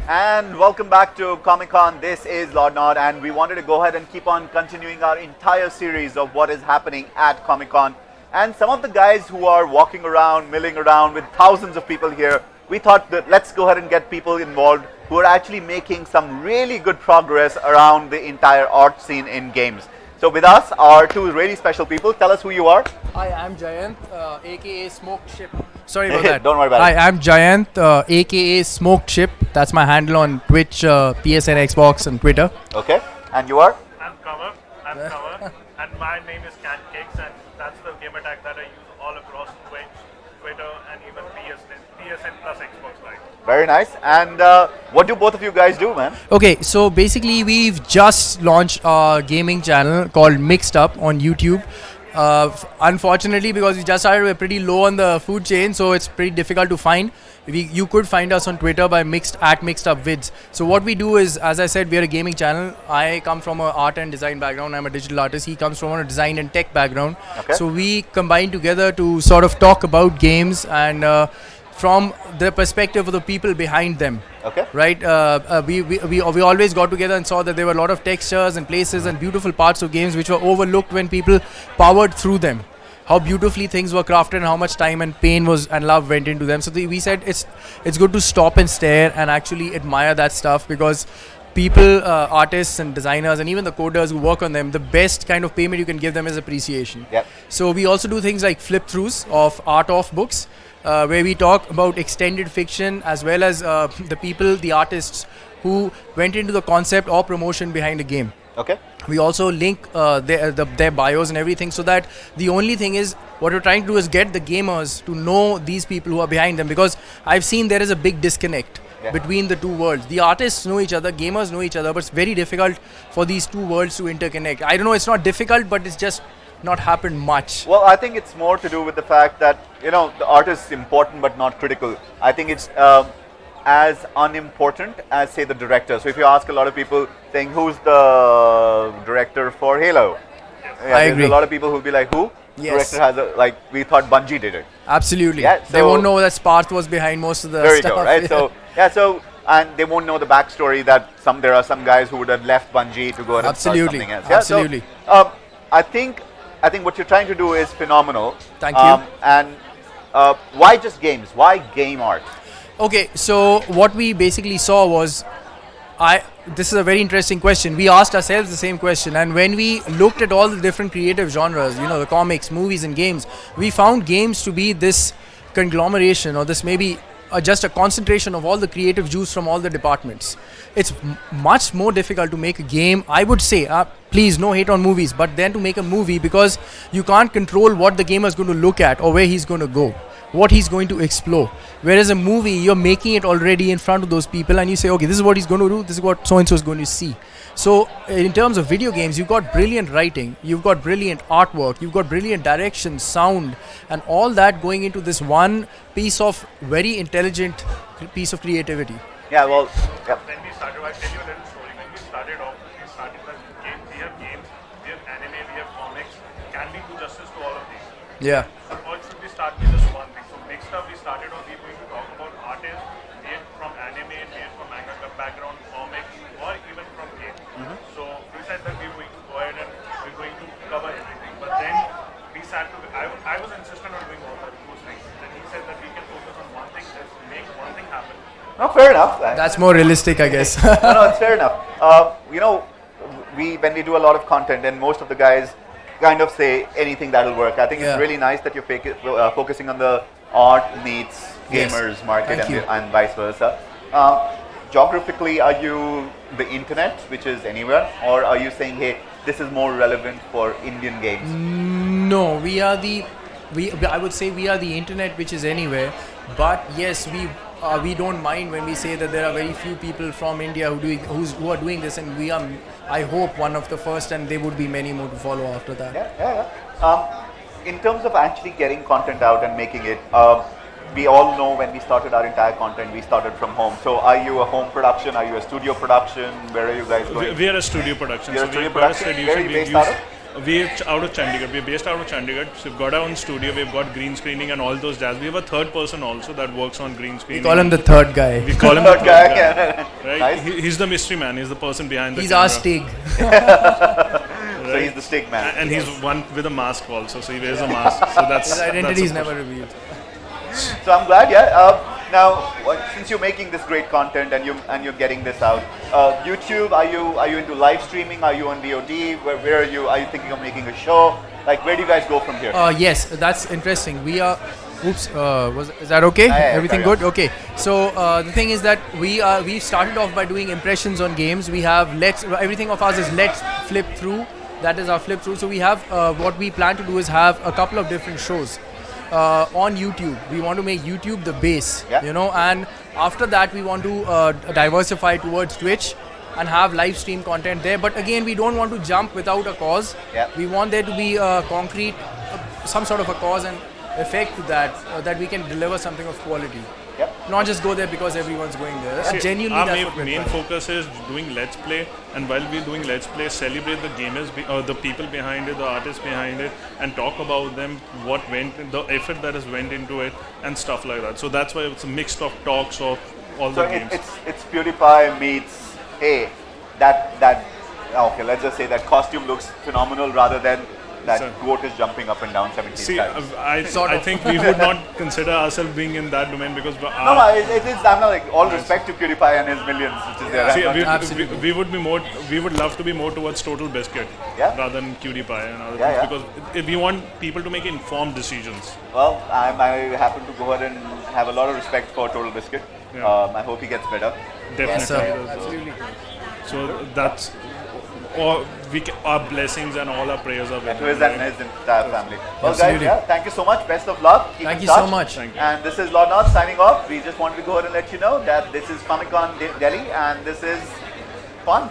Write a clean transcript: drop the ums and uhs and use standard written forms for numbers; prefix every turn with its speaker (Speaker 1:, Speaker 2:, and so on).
Speaker 1: And welcome back to Comic Con. This is Lord Nod, and we wanted to go ahead and keep on continuing our entire series of what is happening at Comic Con. And some of the guys who are walking around, milling around with thousands of people here, we thought that let's go ahead and get people involved who are actually making some really good progress around the entire art scene in games. So with us are two really special people. Tell us who you are.
Speaker 2: Hi, I'm Jayant, aka Smoked Ship. Sorry about that.
Speaker 1: Don't worry about it.
Speaker 2: Hi, I'm Jayant, aka Smoked Ship. That's my handle on Twitch, PSN, Xbox, and Twitter.
Speaker 1: Okay. And you are?
Speaker 3: I'm Kanwar, and my name is Cancakes, and that's the gamer tag that I use all across Twitch, Twitter, and even PSN plus Xbox Live.
Speaker 1: Very nice. And what do both of you guys do, man?
Speaker 2: Okay, so basically we've just launched a gaming channel called MixedUp on YouTube. Unfortunately, because we just started, we're pretty low on the food chain, so it's pretty difficult to find. You could find us on Twitter by @MixedUpVids. So what we do is, as I said, we're a gaming channel. I come from an art and design background. I'm a digital artist. He comes from a design and tech background. Okay. So we combine together to sort of talk about games and from the perspective of the people behind them.
Speaker 1: Okay.
Speaker 2: Right? We always got together and saw that there were a lot of textures and places and beautiful parts of games which were overlooked when people powered through them. How beautifully things were crafted and how much time and pain and love went into them. So we said it's good to stop and stare and actually admire that stuff, because people, artists and designers and even the coders who work on them, the best kind of payment you can give them is appreciation.
Speaker 1: Yep.
Speaker 2: So we also do things like flip-throughs of art of books, where we talk about extended fiction as well as the people, the artists who went into the concept or promotion behind a game.
Speaker 1: Okay.
Speaker 2: We also link their bios and everything, so that the only thing is, what we're trying to do is get the gamers to know these people who are behind them, because I've seen there is a big disconnect between the two worlds. The artists know each other, gamers know each other, but it's very difficult for these two worlds to interconnect. I don't know, it's not difficult, but it's just not happened much.
Speaker 1: Well, I think it's more to do with the fact that, the artist is important but not critical. I think it's as unimportant as, say, the director. So if you ask a lot of people saying, who's the director for Halo? Yeah,
Speaker 2: I agree.
Speaker 1: There's a lot of people who'll be like, who?
Speaker 2: Yes.
Speaker 1: Director has we thought Bungie did it.
Speaker 2: Absolutely.
Speaker 1: Yeah,
Speaker 2: they won't know that Sparth was behind most of the
Speaker 1: there
Speaker 2: stuff.
Speaker 1: You go, right? So, and they won't know the backstory that there are some guys who would have left Bungie to go and start something else. Yeah,
Speaker 2: absolutely.
Speaker 1: So, I think what you're trying to do is phenomenal.
Speaker 2: Thank you.
Speaker 1: And why just games? Why game art?
Speaker 2: Okay, so what we basically saw was, this is a very interesting question. We asked ourselves the same question, and when we looked at all the different creative genres, the comics, movies and games, we found games to be this conglomeration, or this maybe just a concentration of all the creative juice from all the departments. It's much more difficult to make a game, I would say, please no hate on movies, but then to make a movie, because you can't control what the gamer is going to look at or where he's going to go, what he's going to explore. Whereas a movie, you're making it already in front of those people and you say, okay, this is what he's going to do, this is what so-and-so is going to see. So in terms of video games, you've got brilliant writing, you've got brilliant artwork, you've got brilliant direction, sound, and all that going into this one piece of very intelligent piece of creativity.
Speaker 1: Yeah, well,
Speaker 3: When we started, I'll tell you a little story. When we started off, we have games, we have anime, we have comics. Can we do justice to all of these?
Speaker 2: Yeah.
Speaker 3: Or should we start with just one thing? So mixed up, we started off, we're going to talk about artists, be it from anime, be it from manga background, comics, or even from games. So we said that we're going to go ahead and we're going to cover everything. But then we sat to, I was insistent on doing all those things. Then he said that we can focus on one thing, let's make one thing happen.
Speaker 1: no, fair enough.
Speaker 2: That's more realistic, I guess.
Speaker 1: No, it's fair enough. When we do a lot of content, and most of the guys kind of say anything that'll work. I think it's really nice that you're focusing on the art meets gamers market and vice versa. Geographically, are you the internet, which is anywhere, or are you saying, hey, this is more relevant for Indian games?
Speaker 2: No, I would say we are the internet, which is anywhere. But yes, we don't mind when we say that there are very few people from India who are doing this, and we are, I hope, one of the first, and there would be many more to follow after that.
Speaker 1: In terms of actually getting content out and making it, we all know when we started our entire content, we started from home. So are you a home production? Are you a studio production? Where are you guys going?
Speaker 3: We are a studio production.
Speaker 1: You're a studio production? Where are you based out of?
Speaker 3: We're out of Chandigarh. We're based out of Chandigarh. So we've got our own studio. We've got green screening and all those jazz. We have a third person also that works on green
Speaker 2: We
Speaker 3: screening.
Speaker 2: call him the third guy.
Speaker 3: We call him the third guy.
Speaker 1: Yeah.
Speaker 3: Right?
Speaker 1: Nice.
Speaker 3: He's the mystery man. He's the person behind the
Speaker 2: He's
Speaker 3: camera.
Speaker 2: our Stig.
Speaker 1: So he's the stick man.
Speaker 3: And he's one with a mask also. So he wears a mask. So that's
Speaker 2: His identity is
Speaker 3: that's a
Speaker 2: never revealed.
Speaker 1: So I'm glad, yeah. Now, since you're making this great content and you're getting this out, YouTube, are you into live streaming? Are you on VOD? Where are you? Are you thinking of making a show? Like, where do you guys go from here?
Speaker 2: Yes, that's interesting. We are. Oops. Is that okay?
Speaker 1: Yeah,
Speaker 2: Everything
Speaker 1: carry on.
Speaker 2: good? Okay. So the thing is that we started off by doing impressions on games. We have everything of ours is let's flip through. That is our flip through. So we have what we plan to do is have a couple of different shows. On YouTube, we want to make YouTube the base,
Speaker 1: Yeah.
Speaker 2: and after that we want to diversify towards Twitch and have live stream content there. But again, we don't want to jump without a cause.
Speaker 1: Yeah.
Speaker 2: We want there to be a concrete, some sort of a cause and effect to that, that we can deliver something of quality.
Speaker 1: Yep.
Speaker 2: Not just go there because everyone's going there.
Speaker 3: See,
Speaker 2: Genuinely,
Speaker 3: our
Speaker 2: that's what we're
Speaker 3: main
Speaker 2: trying.
Speaker 3: focus is doing Let's Play, and while we're doing Let's Play, celebrate the gamers, the people behind it, the artists behind it, and talk about them, the effort that has went into it, and stuff like that. So that's why it's a mix of talks of all
Speaker 1: So
Speaker 3: the games.
Speaker 1: it's PewDiePie meets, hey, that okay, let's just say that costume looks phenomenal rather than that
Speaker 3: Sir.
Speaker 1: goat is jumping up and down 17
Speaker 3: See,
Speaker 1: times.
Speaker 3: I think we would not consider ourselves being in that domain because
Speaker 1: No, it is. I'm not like all respect to PewDiePie and his millions, which is there.
Speaker 3: See,
Speaker 1: I'm not-
Speaker 2: Absolutely.
Speaker 3: we would be more. We would love to be more towards Total Biscuit
Speaker 1: Yeah.
Speaker 3: rather than PewDiePie and other
Speaker 1: Yeah,
Speaker 3: things
Speaker 1: yeah.
Speaker 3: because if we want people to make informed decisions.
Speaker 1: Well, I happen to go ahead and have a lot of respect for Total Biscuit.
Speaker 3: Yeah.
Speaker 1: I hope he gets better.
Speaker 3: Definitely.
Speaker 2: Yes, sir.
Speaker 3: There's
Speaker 2: Absolutely.
Speaker 3: So that's our blessings and all our prayers are with
Speaker 1: To his
Speaker 3: him,
Speaker 1: and
Speaker 3: right?
Speaker 1: his entire family. Well, guys,
Speaker 2: Absolutely.
Speaker 1: yeah, thank you so much. Best of luck. Keep
Speaker 2: Thank
Speaker 1: in
Speaker 2: you so
Speaker 1: touch.
Speaker 2: much.
Speaker 3: Thank you.
Speaker 1: And this is Lord Nath signing off. We just wanted to go ahead and let you know that this is Comic Con Delhi and this is fun.